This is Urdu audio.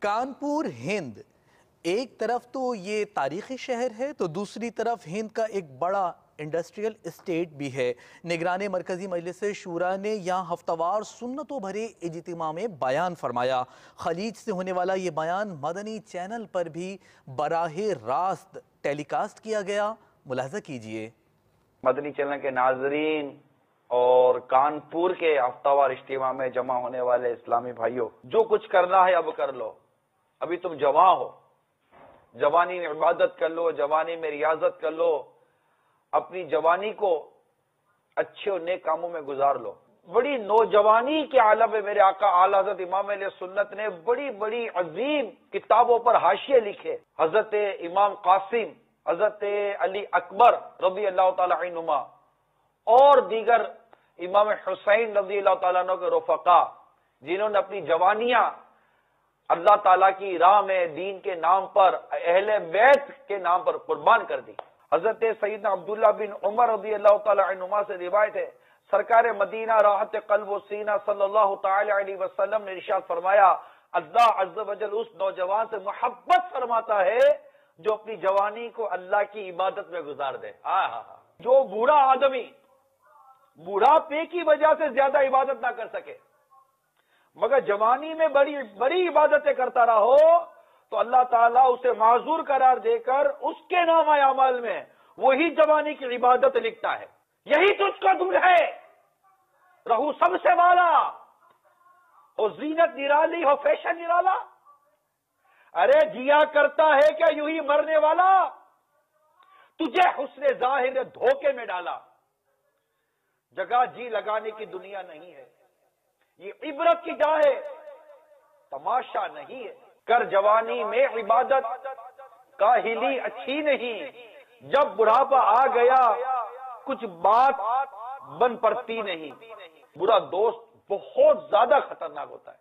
کانپور ہند ایک طرف تو یہ تاریخی شہر ہے تو دوسری طرف ہند کا ایک بڑا انڈسٹریل اسٹیٹ بھی ہے۔ نگران مرکزی مجلس شورا نے یہاں ہفتہ وار سنتوں بھرے اجتماع میں بیان فرمایا۔ خلیج سے ہونے والا یہ بیان مدنی چینل پر بھی براہ راست ٹیلی کاسٹ کیا گیا، ملاحظہ کیجئے۔ مدنی چینل کے ناظرین اور کانپور کے ہفتہ وار اجتماع میں جمع ہونے والے اسلامی بھائیوں، جو کچھ کرنا ہے اب کر لو، ابھی تم جوان ہو، جوانی میں عبادت کر لو، جوانی میں ریاضت کر لو، اپنی جوانی کو اچھے اور نیک کاموں میں گزار لو۔ بڑی نوجوانی کے عالم میں میرے آقا اعلی حضرت امام علیہ سنت نے بڑی بڑی عظیم کتابوں پر حاشیے لکھے۔ حضرت امام قاسم، حضرت علی اکبر رضی اللہ تعالی عنہما اور دیگر امام حسین رضی اللہ تعالیٰ عنہ کے رفقا، جنہوں نے اپنی جوانیاں اللہ تعالیٰ کی راہ میں دین کے نام پر، اہل بیت کے نام پر قربان کر دی۔ حضرت سیدنا عبداللہ بن عمر رضی اللہ تعالیٰ عنہما سے روایت ہے، سرکار مدینہ راحت قلب و سینہ صلی اللہ تعالی علیہ وسلم نے ارشاد فرمایا، اللہ عز و جل اس نوجوان سے محبت فرماتا ہے جو اپنی جوانی کو اللہ کی عبادت میں گزار دے۔ جو بوڑھا آدمی بوڑھاپے کی وجہ سے زیادہ عبادت نہ کر سکے مگر جوانی میں بڑی بڑی عبادتیں کرتا رہو تو اللہ تعالیٰ اسے معذور قرار دے کر اس کے نام اعمال میں وہی جوانی کی عبادت لکھتا ہے۔ یہی تجھ کا دل ہے، رہو سب سے والا، ہو زینت نرالی، ہو فیشن نرالا۔ ارے جیا کرتا ہے کیا یوں ہی مرنے والا، تجھے حسن ظاہر نے دھوکے میں ڈالا۔ جگہ جی لگانے کی دنیا نہیں ہے، یہ عبرت کی جا ہے، تماشا نہیں ہے۔ کر جوانی میں عبادت، کاہلی اچھی نہیں، جب بڑھاپا آ گیا کچھ بات بن پڑتی نہیں۔ برا دوست بہت زیادہ خطرناک ہوتا ہے۔